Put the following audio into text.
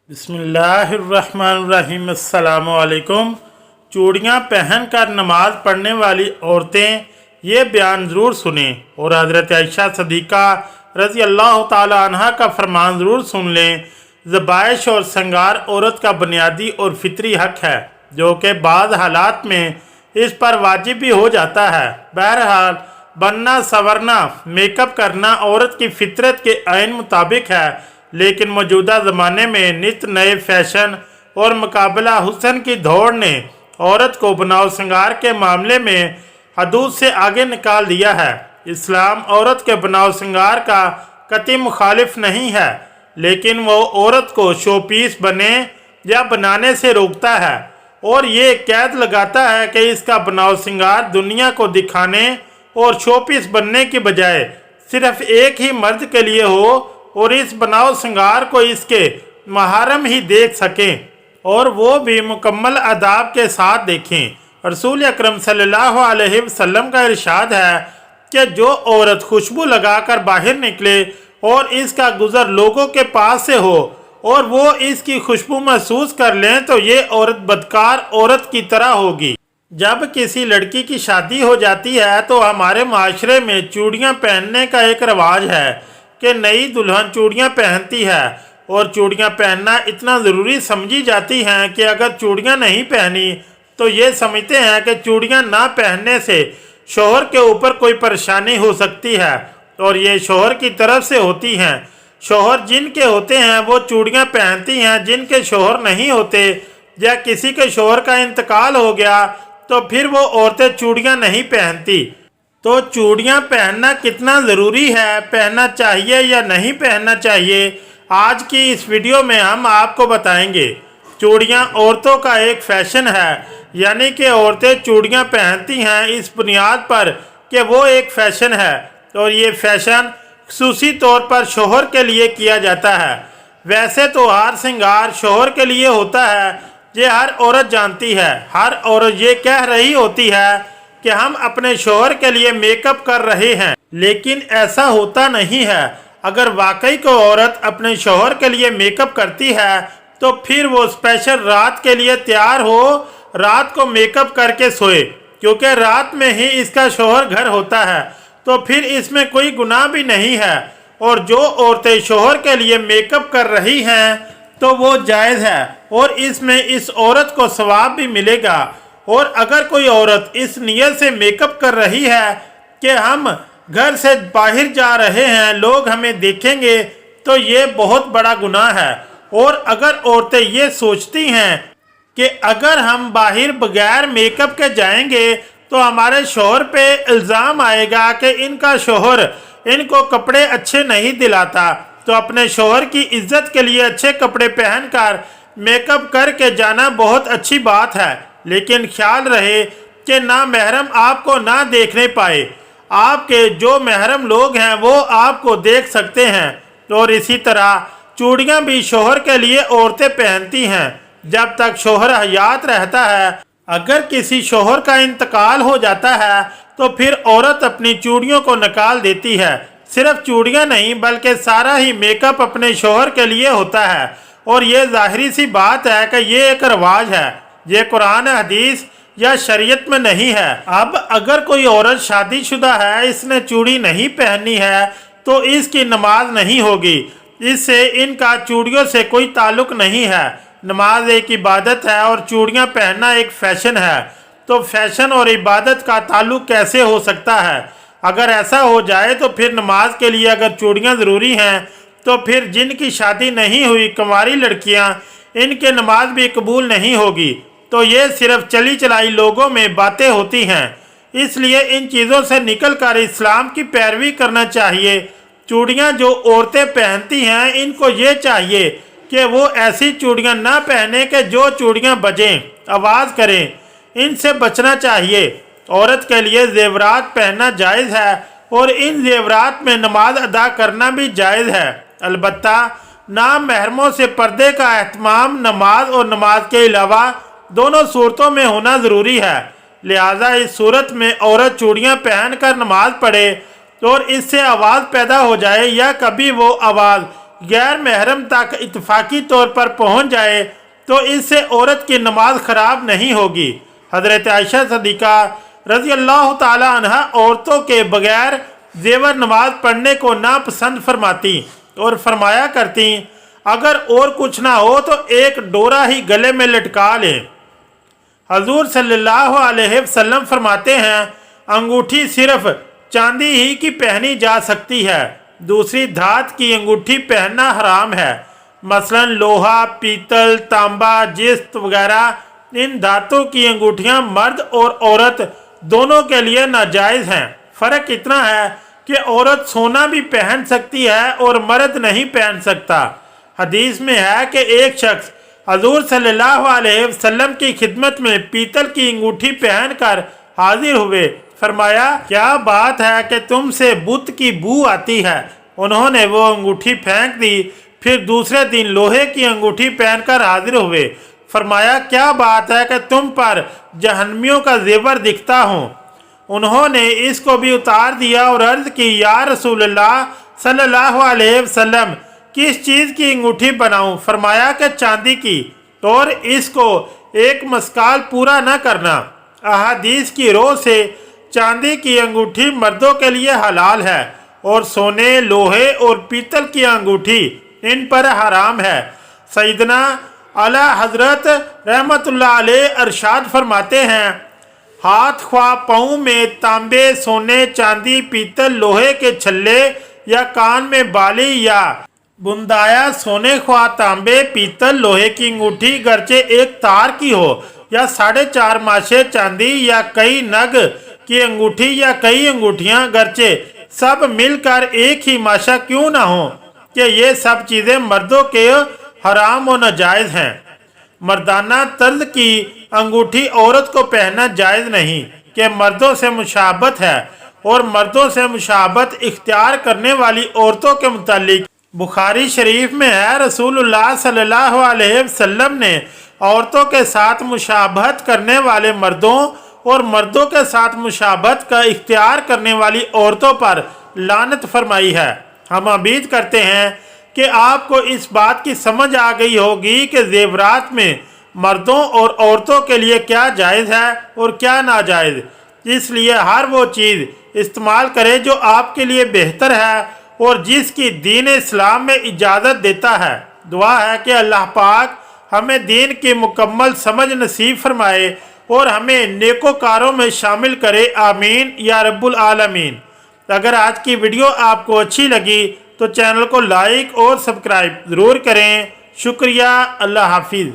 बिस्मिल्लाहिर्रहमानिर्रहीम। अस्सलामु अलैकुम। चूड़ियाँ पहन कर नमाज पढ़ने वाली औरतें ये बयान ज़रूर सुनें और हज़रत आयशा सदीक़ा रज़ी अल्लाह ताला अन्हा का फरमान ज़रूर सुन लें। ज़बाइश और श्रृंगार औरत का बुनियादी और फितरी हक है जो कि बाज़ हालात में इस पर वाजिब भी हो जाता है। बहरहाल बनना संवरना मेकअप करना औरत की फितरत के आइन मुताबिक है, लेकिन मौजूदा ज़माने में नित नए फैशन और मुकाबला हुस्न की दौड़ ने औरत को बनाव श्रृंगार के मामले में हदूद से आगे निकाल दिया है। इस्लाम औरत के बनाव श्रृंगार का कतई मुखालिफ नहीं है, लेकिन वो औरत को शोपीस बने या बनाने से रोकता है और ये कैद लगाता है कि इसका बनाव श्रृंगार दुनिया को दिखाने और शोपीस बनने की बजाय सिर्फ एक ही मर्द के लिए हो और इस बनाव श्रृंगार को इसके महरम ही देख सकें और वो भी मुकम्मल आदाब के साथ देखें। रसूल अकरम सल्लल्लाहु अलैहि वसल्लम का इरशाद है कि जो औरत खुशबू लगाकर बाहर निकले और इसका गुजर लोगों के पास से हो और वो इसकी खुशबू महसूस कर लें तो ये औरत बदकार औरत की तरह होगी। जब किसी लड़की की शादी हो जाती है तो हमारे माशरे में चूड़ियाँ पहनने का एक रवाज है कि नई दुल्हन चूड़ियाँ पहनती है और चूड़ियाँ पहनना इतना ज़रूरी समझी जाती हैं कि अगर चूड़ियाँ नहीं पहनी तो ये समझते हैं कि चूड़ियाँ ना पहनने से शौहर के ऊपर कोई परेशानी हो सकती है और ये शौहर की तरफ से होती हैं। शौहर जिनके होते हैं वो चूड़ियाँ पहनती हैं, जिनके शौहर नहीं होते या किसी के शौहर का इंतकाल हो गया तो फिर वो औरतें चूड़ियाँ नहीं पहनती। तो चूड़ियाँ पहनना कितना ज़रूरी है, पहनना चाहिए या नहीं पहनना चाहिए, आज की इस वीडियो में हम आपको बताएंगे। चूड़ियाँ औरतों का एक फ़ैशन है, यानी कि औरतें चूड़ियाँ पहनती हैं इस बुनियाद पर कि वो एक फ़ैशन है और ये फ़ैशन खुसूसी तौर पर शौहर के लिए किया जाता है। वैसे तो हार श्रृंगार शौहर के लिए होता है, ये हर औरत जानती है। हर औरत ये कह रही होती है कि हम अपने शौहर के लिए मेकअप कर रहे हैं, लेकिन ऐसा होता नहीं है। अगर वाकई को औरत अपने शौहर के लिए मेकअप करती है तो फिर वो स्पेशल रात के लिए तैयार हो, रात को मेकअप करके सोए, क्योंकि रात में ही इसका शौहर घर होता है, तो फिर इसमें कोई गुनाह भी नहीं है। और जो औरतें शौहर के लिए मेकअप कर रही हैं तो वो जायज़ है और इसमें इस औरत को सवाब भी मिलेगा। और अगर कोई औरत इस नियत से मेकअप कर रही है कि हम घर से बाहर जा रहे हैं, लोग हमें देखेंगे, तो ये बहुत बड़ा गुनाह है। और अगर औरतें ये सोचती हैं कि अगर हम बाहर बगैर मेकअप के जाएंगे तो हमारे शौहर पे इल्ज़ाम आएगा कि इनका शौहर इनको कपड़े अच्छे नहीं दिलाता, तो अपने शौहर की इज्जत के लिए अच्छे कपड़े पहनकर मेकअप करके जाना बहुत अच्छी बात है। लेकिन ख्याल रहे कि ना महरम आपको ना देखने पाए, आपके जो महरम लोग हैं वो आपको देख सकते हैं। और इसी तरह चूड़ियाँ भी शौहर के लिए औरतें पहनती हैं जब तक शौहर हयात रहता है। अगर किसी शौहर का इंतकाल हो जाता है तो फिर औरत अपनी चूड़ियों को निकाल देती है। सिर्फ चूड़ियाँ नहीं बल्कि सारा ही मेकअप अपने शौहर के लिए होता है और ये ज़ाहिरी सी बात है कि ये एक रवाज है, ये कुरान हदीस या शरीयत में नहीं है। अब अगर कोई औरत शादीशुदा है, इसने चूड़ी नहीं पहनी है तो इसकी नमाज नहीं होगी। इससे इनका चूड़ियों से कोई ताल्लुक नहीं है। नमाज एक इबादत है और चूड़ियाँ पहनना एक फ़ैशन है, तो फैशन और इबादत का ताल्लुक कैसे हो सकता है? अगर ऐसा हो जाए तो फिर नमाज के लिए अगर चूड़ियाँ ज़रूरी हैं तो फिर जिनकी शादी नहीं हुई कुंवारी लड़कियाँ, इनके नमाज भी कबूल नहीं होगी। तो ये सिर्फ चली चलाई लोगों में बातें होती हैं। इसलिए इन चीज़ों से निकल कर इस्लाम की पैरवी करना चाहिए। चूड़ियाँ जो औरतें पहनती हैं इनको ये चाहिए कि वो ऐसी चूड़ियाँ ना पहने कि जो चूड़ियाँ बजें, आवाज़ करें, इनसे बचना चाहिए। औरत के लिए जेवरात पहनना जायज़ है और इन जेवरात में नमाज अदा करना भी जायज़ है। अलबत्ता नाम महरमों से पर्दे का एहतमाम नमाज और नमाज के अलावा दोनों सूरतों में होना ज़रूरी है। लिहाजा इस सूरत में औरत चूड़ियाँ पहन कर नमाज पढ़े और इससे आवाज़ पैदा हो जाए या कभी वो आवाज़ गैर महरम तक इत्फाकी तौर पर पहुँच जाए तो इससे औरत की नमाज ख़राब नहीं होगी। हज़रत आयशा सदीक़ा रज़ी अल्लाह ताला अन्हा औरतों के बगैर जेवर नमाज पढ़ने को नापसंद फरमाती और फरमाया करती, अगर और कुछ ना हो तो एक डोरा ही गले में लटका लें। हजूर सल्लल्लाहु अलैहि वसल्लम फरमाते हैं, अंगूठी सिर्फ चांदी ही की पहनी जा सकती है, दूसरी धात की अंगूठी पहनना हराम है। मसलन लोहा, पीतल, तांबा, जिस्त वगैरह इन धातों की अंगूठियां मर्द और औरत दोनों के लिए नाजायज़ हैं। फ़र्क इतना है कि औरत सोना भी पहन सकती है और मर्द नहीं पहन सकता। हदीस में है कि एक शख्स हजूर सल्लल्लाहु अलैहि वसल्लम की खिदमत में पीतल की अंगूठी पहनकर हाजिर हुए। फरमाया, क्या बात है कि तुमसे बुत की बू आती है। उन्होंने वो अंगूठी फेंक दी। फिर दूसरे दिन लोहे की अंगूठी पहनकर हाजिर हुए। फरमाया, क्या बात है कि तुम पर जहन्नमियों का जेवर दिखता हूँ। उन्होंने इसको भी उतार दिया और अर्ज की, या रसूलल्लाह सल्लल्लाहु अलैहि वसल्लम, किस चीज़ की अंगूठी बनाऊं? फरमाया कि चांदी की, और इसको एक मस्काल पूरा न करना। अहादीस की रोह से चांदी की अंगूठी मर्दों के लिए हलाल है और सोने, लोहे और पीतल की अंगूठी इन पर हराम है। सैयदना आला हजरत रहमतुल्लाह अलैह अरशाद फरमाते हैं, हाथ ख्वा पाँव में तांबे, सोने, चांदी, पीतल, लोहे के छल्ले या कान में बाली या बुंदाया सोने ख्वा तांबे, पीतल, लोहे की अंगूठी गरचे एक तार की हो या 4.5 माशे चांदी या कई नग की अंगूठी या कई अंगूठियां गरचे सब मिलकर एक ही माशा क्यों ना हो, कि ये सब चीज़ें मर्दों के हराम और नाजायज़ हैं। मर्दाना तर्ज की अंगूठी औरत को पहनना जायज़ नहीं कि मर्दों से मुशाबत है, और मर्दों से मुशाबत इख्तियार करने वाली औरतों के मुतालिक बुखारी शरीफ में है, रसूलुल्लाह सल्लल्लाहु अलैहि वसल्लम ने औरतों के साथ मुशाबहत करने वाले मर्दों और मर्दों के साथ मुशाबहत का इख्तियार करने वाली औरतों पर लानत फरमाई है। हम उम्मीद करते हैं कि आपको इस बात की समझ आ गई होगी कि जेवरात में मर्दों और औरतों के लिए क्या जायज़ है और क्या नाजायज़। इसलिए हर वो चीज़ इस्तेमाल करें जो आपके लिए बेहतर है और जिसकी दीन इस्लाम में इजाज़त देता है। दुआ है कि अल्लाह पाक हमें दीन की मुकम्मल समझ नसीब फरमाए और हमें नेकोकारों में शामिल करे। आमीन या रब्बुल आलमीन। अगर आज की वीडियो आपको अच्छी लगी तो चैनल को लाइक और सब्सक्राइब ज़रूर करें। शुक्रिया। अल्लाह हाफिज़।